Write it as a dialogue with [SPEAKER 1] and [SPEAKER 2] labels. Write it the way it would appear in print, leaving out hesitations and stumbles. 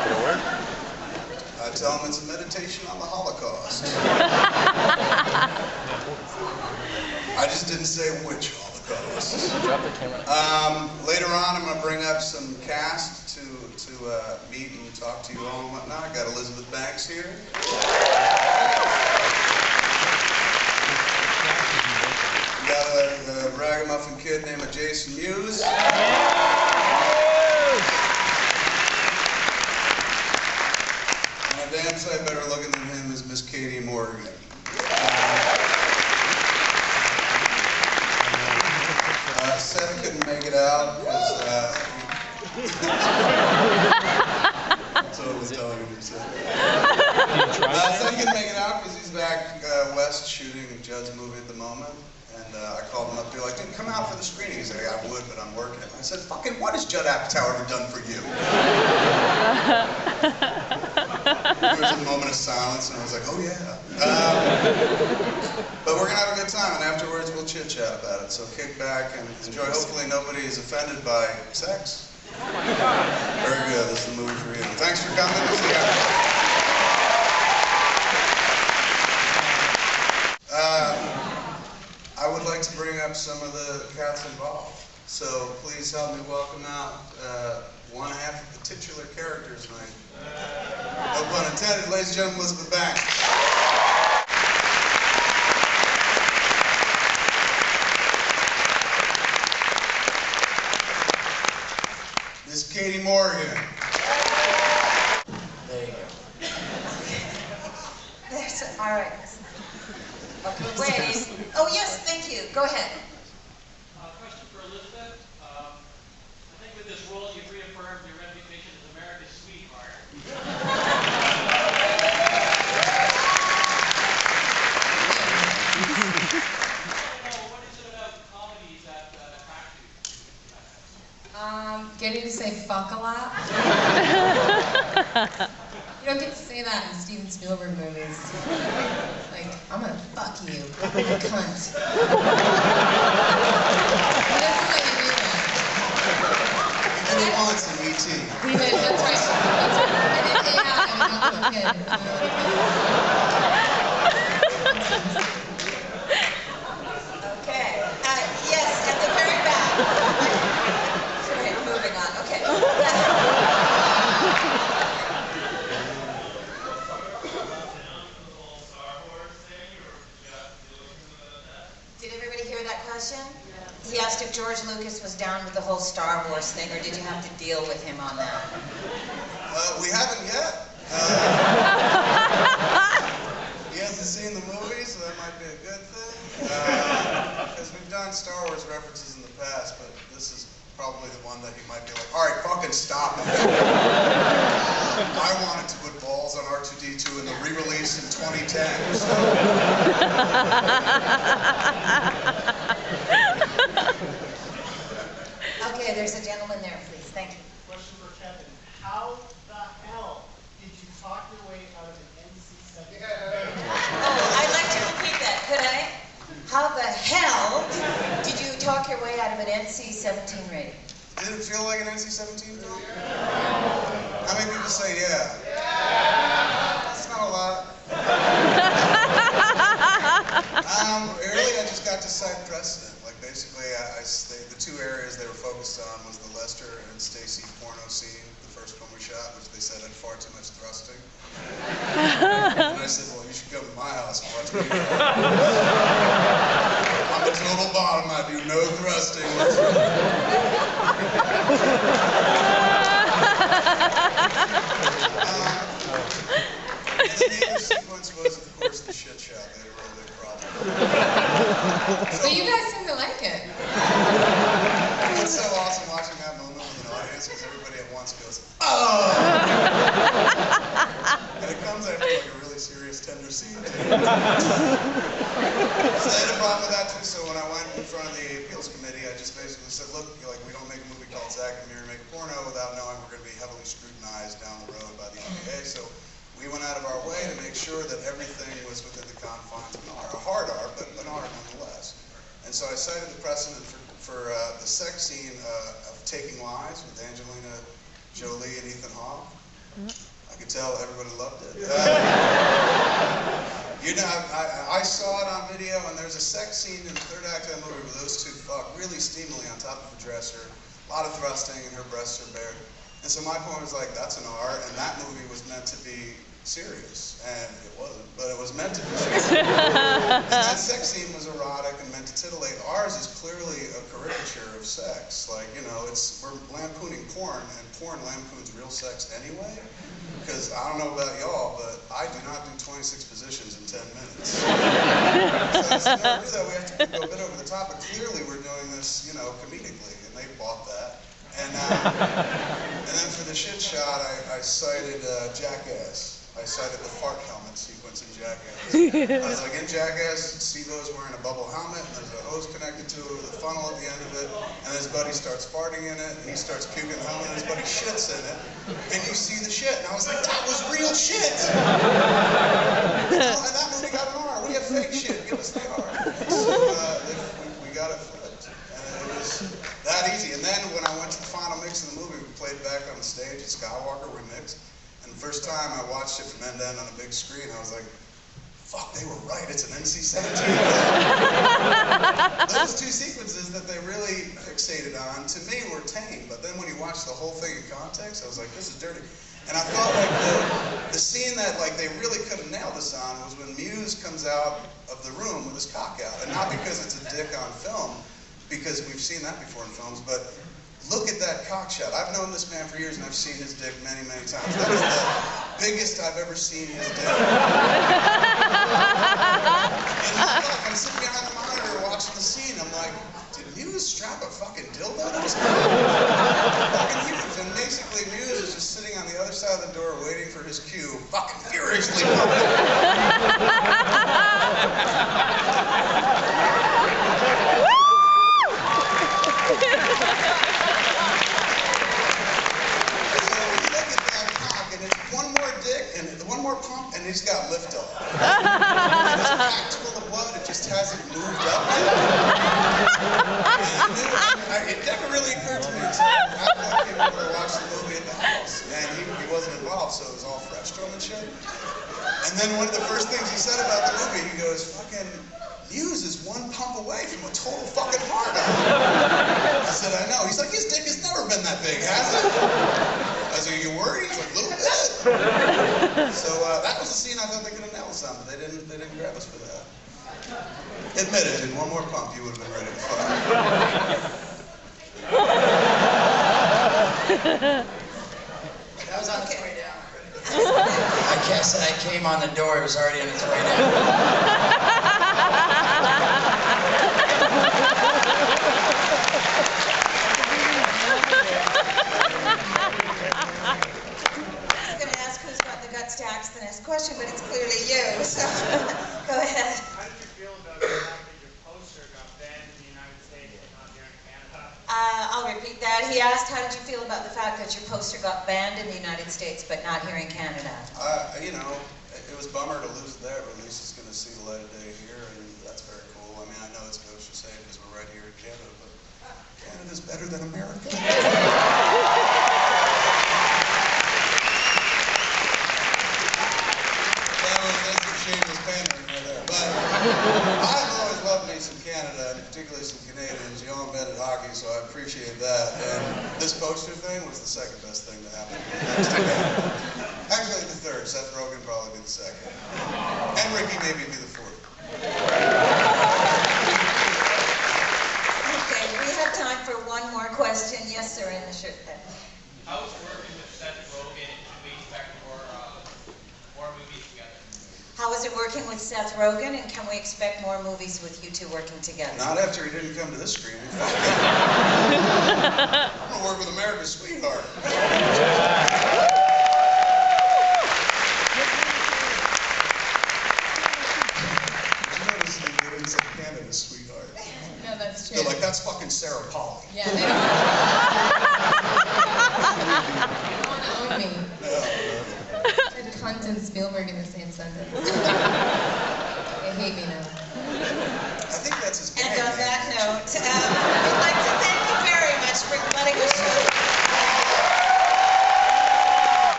[SPEAKER 1] I tell them it's a meditation on the Holocaust. I just didn't say which Holocaust. Later on, I'm going to bring up some cast to meet and talk to you all and whatnot. I got Elizabeth Banks here. We got a ragamuffin kid named Jason Mewes. And a damn sight better looking than him is Miss Katie Morgan. Seth couldn't make it out because totally telling him Seth couldn't make it out because he's back west shooting Judd's movie at the moment. And I called him up. They're like, dude, come out for the screening. He's like, I would, but I'm working. I said, fucking, what has Judd Apatow ever done for you? There was a moment of silence, and I was like, oh yeah. But we're going to have a good time, and afterwards we'll chit-chat about it. So kick back and enjoy. Hopefully nobody is offended by sex. Very good. This is the movie for you. Thanks for coming. See ya. I would like to bring up some of the cats involved. So please help me welcome out one half of the titular characters tonight. No pun intended, ladies and gentlemen, Elizabeth Banks. Miss Katie Morgan.
[SPEAKER 2] There you go.
[SPEAKER 3] There's all right. Okay, wait. Oh yes, thank you. Go ahead.
[SPEAKER 4] Question for Elizabeth. I think with this role you've reaffirmed your reputation as America's sweetheart. What is it about comedies that attract you?
[SPEAKER 5] Getting to say fuck a lot. You don't get to say that in Steven Spielberg movies. Like, I'm gonna fuck you, you cunt. He doesn't let you do that.
[SPEAKER 1] And he wants an E.T.
[SPEAKER 5] He did, that's right. That's right. I did AI and I got the kid.
[SPEAKER 3] Okay. Yes, at the very back. Sorry, moving on. Okay. Did everybody hear that question? He asked if George Lucas was down with the whole Star Wars thing, or did you have to deal with him on that?
[SPEAKER 1] We haven't yet. He hasn't seen the movie, so that might be a good thing. Because we've done Star Wars references in the past, but this is probably the one that he might be like, all right, fucking stop it. I wanted to put balls on R2-D2 in the re-release in 2010. So.
[SPEAKER 3] Okay, there's a gentleman there, please. Thank you.
[SPEAKER 2] Question for Kevin. How the hell did you talk your way out of an NC-17?
[SPEAKER 3] Oh, I'd like to repeat that. Could I? How the hell did you talk your way out of an NC-17 rating?
[SPEAKER 1] Did it feel like an NC-17 film? How many people say yeah? That's not a lot. Early, I just got to cite precedent. Like basically, the two areas they were focused on was the Lester and Stacy porno scene, the first one we shot, which they said had far too much thrusting. And I said, well, you should come to my house and watch me. I'm a total bottom. I do no thrusting whatsoever. And the other sequence was, of course, the shit shot. They had a real big problem.
[SPEAKER 5] So you guys seem to like it.
[SPEAKER 1] It's so awesome watching that moment with an audience because everybody at once goes, oh! And it comes after like a really serious, tender scene. So I had a problem with that too, so when I went in front of the appeals committee, I just basically said, look, like we don't make a movie called Zack Miri make porno without knowing we're going to be heavily scrutinized down the road by the NBA. So we went out of our way to make sure that everything was within the confines of an R, a hard R, but an R nonetheless. And so I cited the precedent for the sex scene of Taking Lives with Angelina Jolie and Ethan Hawke. I could tell everybody loved it. You know, I saw it on video, and there's a sex scene in the third act of the movie where those two fuck really steamily on top of a dresser. A lot of thrusting, and her breasts are bare. And so my point was like, that's an R, and that movie was meant to be serious. And it wasn't, but it was meant to be serious. And that sex scene was erotic and meant to titillate. Ours is clearly a caricature of sex. Like, you know, we're lampooning porn, and porn lampoons real sex anyway. Because I don't know about y'all, but I do not do 26 positions in 10 minutes. So in order to do that, we have to go a bit over the top, but clearly we're doing this, you know, comedically, and they bought that. And then for the shit shot, I cited Jackass. I cited the fart helmet sequence in Jackass. I was like, in Jackass, Steve-O's wearing a bubble helmet, and there's a hose connected to it with a funnel at the end of it, and his buddy starts farting in it, and he starts puking the helmet, and his buddy shits in it, and you see the shit. And I was like, that was real shit! And that movie got an R. We have fake shit. Give us the R. So we got it flipped. And it was that easy. And then when I went to the final mix of the movie, we played back on the stage at Skywalker, we mixed. And the first time I watched it from end to end on a big screen, I was like, fuck, they were right, it's an NC-17 film. Those two sequences that they really fixated on, to me, were tame. But then when you watch the whole thing in context, I was like, this is dirty. And I felt like the scene that like they really could have nailed this on was when Muse comes out of the room with his cock out. And not because it's a dick on film, because we've seen that before in films, but look at that cock shot. I've known this man for years, and I've seen his dick many, many times. That is the biggest I've ever seen his dick. And I'm sitting behind the monitor watching the scene. I'm like, did Muse strap a fucking dildo to his cock? Fucking huge. And basically, Muse is just sitting on the other side of the door waiting for his cue, fucking furiously pumping. One more pump, and he's got liftoff. And it's packed full of blood, it just hasn't moved up yet. It never really occurred to me until after I came over to watch the movie at the house. And he wasn't involved, so it was all fresh to him and shit. And then one of the first things he said about the movie, he goes, fucking, Muse is one pump away from a total fucking hard-on. I said, I know. He's like, his dick has never been that big, has it? I said, are you worried? He's like, a little bit. So that was the scene I thought they could have nailed some, but they didn't grab us for that. Admit it, in one more pump, you would have been ready to fuck.
[SPEAKER 6] That was on its way down. I guess I came on the door, it was already on its way down.
[SPEAKER 3] To ask the next question, but it's clearly you, so go ahead.
[SPEAKER 2] How did you feel about the fact that your poster got banned in the United States but not here in Canada?
[SPEAKER 3] I'll repeat that. He asked, how did you feel about the fact that your poster got banned in the United States but not here in Canada?
[SPEAKER 1] You know, it was a bummer to lose it there, but at least it's going to see the light of day here, and that's very cool. I mean, I know it's gauche to say because we're right here in Canada, but Canada's better than America. I've always loved me some Canada, and particularly some Canadians. You all invented hockey, so I appreciate that. And this poster thing was the second best thing to happen. Actually, the third. Seth Rogen probably be the second. And Ricky maybe be the fourth.
[SPEAKER 3] Okay, we have time for one more question. Yes, sir, in the shirt then.
[SPEAKER 4] How is working with Seth Rogen? Should we expect more movies together?
[SPEAKER 3] How is it working with Seth Rogen, and can we expect more movies with you two working together?
[SPEAKER 1] Not after he didn't come to this screening. I'm going to work with America's Sweetheart. Did you notice they didn't say Canada's Sweetheart?
[SPEAKER 5] No, that's true.
[SPEAKER 1] They're like, that's fucking Sarah Polly.
[SPEAKER 5] Yeah, they don't want to own me.
[SPEAKER 1] No.
[SPEAKER 5] Said cunt and Spielberg in the same sentence. They hate me now.
[SPEAKER 1] I think that's his
[SPEAKER 3] And
[SPEAKER 1] band
[SPEAKER 3] on
[SPEAKER 1] name,
[SPEAKER 3] that
[SPEAKER 1] actually.
[SPEAKER 3] note, I'd like to thank you very much for letting us show